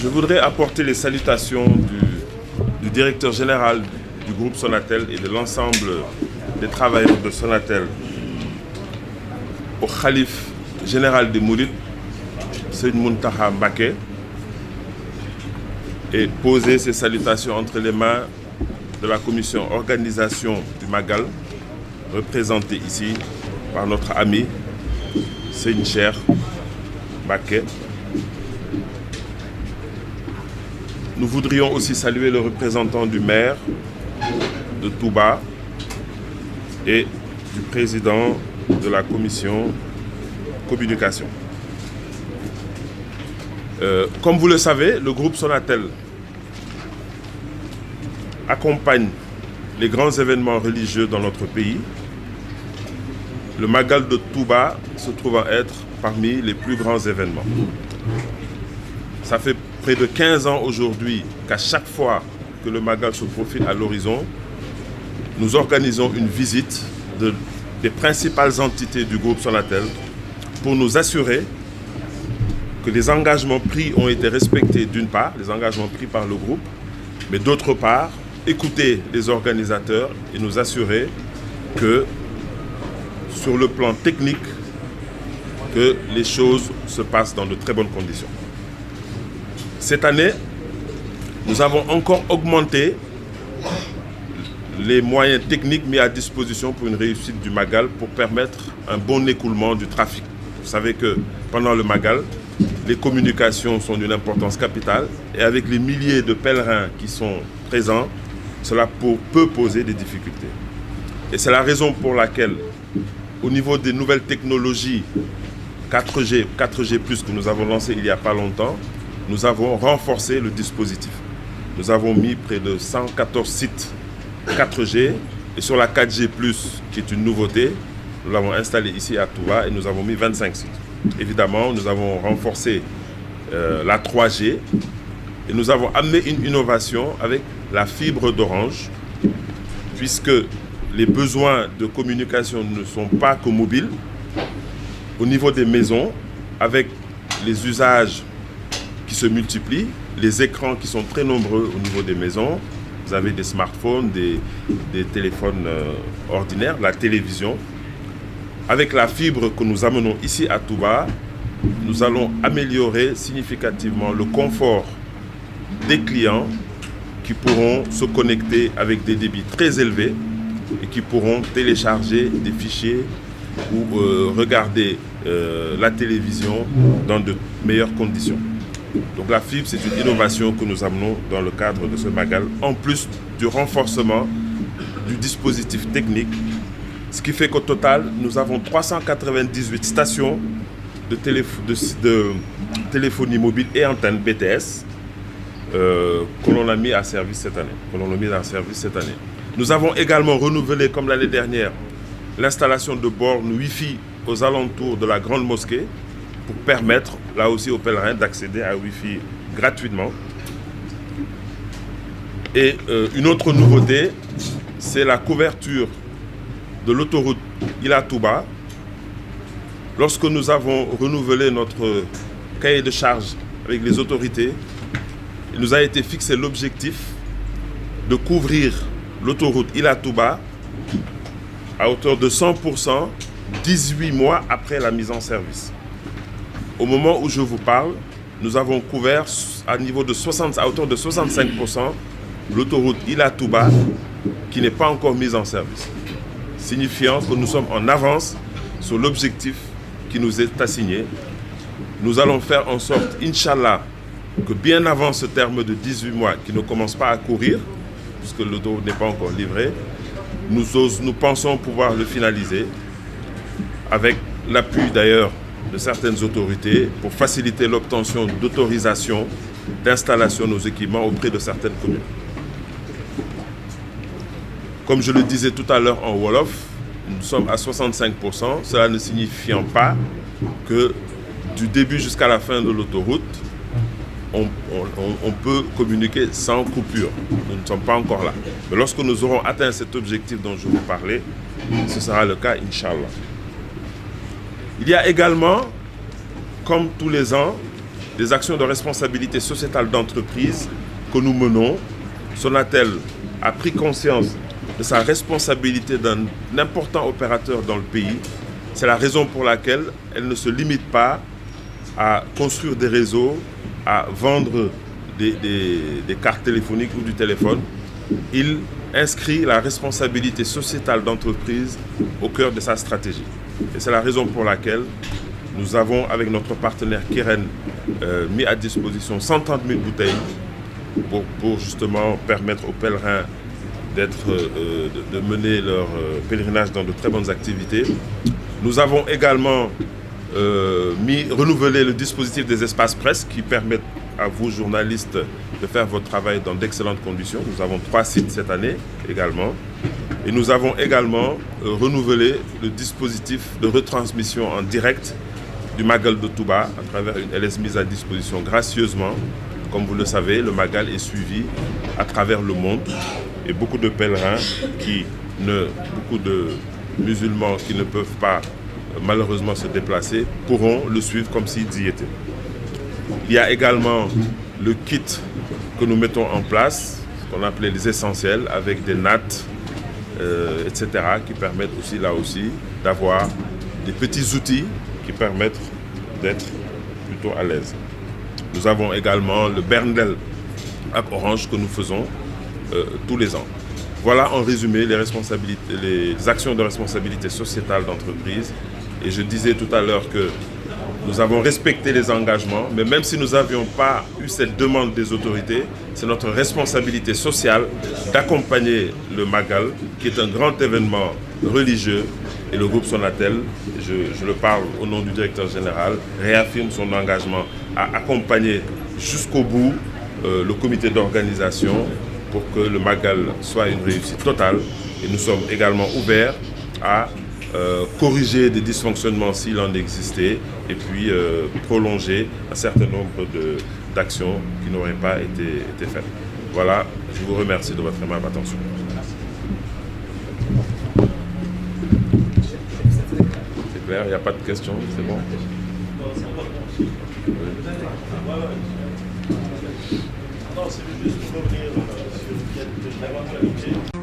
Je voudrais apporter les salutations du directeur général du groupe Sonatel et de l'ensemble des travailleurs de Sonatel au Khalife général des Mourides, Serigne Mountakha Mbacké, et poser ces salutations entre les mains de la commission organisation du Magal, représentée ici par notre ami Serigne Cheikh Mbacké. Nous voudrions aussi saluer le représentant du maire de Touba et du président de la commission communication. Comme vous le savez, le groupe Sonatel accompagne les grands événements religieux dans notre pays. Le Magal de Touba se trouve à être parmi les plus grands événements. Ça fait près de 15 ans aujourd'hui qu'à chaque fois que le Magal se profile à l'horizon, nous organisons une visite des principales entités du groupe Sonatel pour nous assurer que les engagements pris ont été respectés d'une part, les engagements pris par le groupe, mais d'autre part, écouter les organisateurs et nous assurer que sur le plan technique, que les choses se passent dans de très bonnes conditions. Cette année, nous avons encore augmenté les moyens techniques mis à disposition pour une réussite du Magal pour permettre un bon écoulement du trafic. Vous savez que pendant le Magal, les communications sont d'une importance capitale et avec les milliers de pèlerins qui sont présents, cela peut poser des difficultés. Et c'est la raison pour laquelle, au niveau des nouvelles technologies 4G que nous avons lancé il n'y a pas longtemps, nous avons renforcé le dispositif. Nous avons mis près de 114 sites 4G et sur la 4G+, qui est une nouveauté, nous l'avons installé ici à Touba et nous avons mis 25 sites. Évidemment, nous avons renforcé la 3G et nous avons amené une innovation avec la fibre d'Orange, puisque les besoins de communication ne sont pas que mobiles. Au niveau des maisons, avec les usages qui se multiplient, les écrans qui sont très nombreux au niveau des maisons, vous avez des smartphones, des téléphones ordinaires, la télévision. Avec la fibre que nous amenons ici à Touba, nous allons améliorer significativement le confort des clients qui pourront se connecter avec des débits très élevés et qui pourront télécharger des fichiers ou regarder la télévision dans de meilleures conditions. Donc la fibre, c'est une innovation que nous amenons dans le cadre de ce Magal, en plus du renforcement du dispositif technique, ce qui fait qu'au total, nous avons 398 stations de téléphonie mobile et antennes BTS que l'on a mis à service cette année. Nous avons également renouvelé, comme l'année dernière, l'installation de bornes Wi-Fi aux alentours de la grande mosquée pour permettre, là aussi, aux pèlerins d'accéder à Wi-Fi gratuitement. Et une autre nouveauté, c'est la couverture de l'autoroute Ila-Touba. Lorsque nous avons renouvelé notre cahier de charge avec les autorités, il nous a été fixé l'objectif de couvrir l'autoroute Ila-Touba à hauteur de 100%, 18 mois après la mise en service. Au moment où je vous parle, nous avons couvert à hauteur de 65% l'autoroute Ila-Touba qui n'est pas encore mise en service, signifiant que nous sommes en avance sur l'objectif qui nous est assigné. Nous allons faire en sorte, Inch'Allah, que bien avant ce terme de 18 mois qui ne commence pas à courir, puisque l'autoroute n'est pas encore livrée, nous pensons pouvoir le finaliser avec l'appui d'ailleurs de certaines autorités pour faciliter l'obtention d'autorisation d'installation de nos équipements auprès de certaines communes. Comme je le disais tout à l'heure en Wolof, nous sommes à 65%, cela ne signifiant pas que du début jusqu'à la fin de l'autoroute, on peut communiquer sans coupure. Nous ne sommes pas encore là. Mais lorsque nous aurons atteint cet objectif dont je vous parlais, ce sera le cas, Inch'Allah. Il y a également, comme tous les ans, des actions de responsabilité sociétale d'entreprise que nous menons. Sonatel a pris conscience de sa responsabilité d'un important opérateur dans le pays. C'est la raison pour laquelle elle ne se limite pas à construire des réseaux, à vendre des cartes téléphoniques ou du téléphone. Il inscrit la responsabilité sociétale d'entreprise au cœur de sa stratégie. Et c'est la raison pour laquelle nous avons, avec notre partenaire Kiren, mis à disposition 130 000 bouteilles pour justement permettre aux pèlerins de mener leur pèlerinage dans de très bonnes activités. Nous avons également renouvelé le dispositif des espaces presse qui permettent à vous, journalistes, de faire votre travail dans d'excellentes conditions. Nous avons 3 sites cette année également. Et nous avons également renouvelé le dispositif de retransmission en direct du Magal de Touba à travers une LS mise à disposition gracieusement. Comme vous le savez, le Magal est suivi à travers le monde et beaucoup de pèlerins, beaucoup de musulmans qui ne peuvent pas malheureusement se déplacer, pourront le suivre comme s'ils y étaient. Il y a également le kit que nous mettons en place, ce qu'on appelait les essentiels, avec des nattes, etc., qui permettent aussi, là aussi, d'avoir des petits outils qui permettent d'être plutôt à l'aise. Nous avons également le Berndel à Orange que nous faisons tous les ans. Voilà en résumé les actions de responsabilité sociétale d'entreprise. Et je disais tout à l'heure que nous avons respecté les engagements, mais même si nous n'avions pas eu cette demande des autorités, c'est notre responsabilité sociale d'accompagner le Magal, qui est un grand événement religieux. Et le groupe Sonatel, je le parle au nom du directeur général, réaffirme son engagement à accompagner jusqu'au bout le comité d'organisation pour que le Magal soit une réussite totale. Et nous sommes également ouverts à corriger des dysfonctionnements s'il en existait et puis prolonger un certain nombre d'actions qui n'auraient pas été faites. Voilà, je vous remercie de votre aimable attention. C'est clair, il n'y a pas de questions, c'est bon? Non, c'est juste pour revenir sur l'éventualité.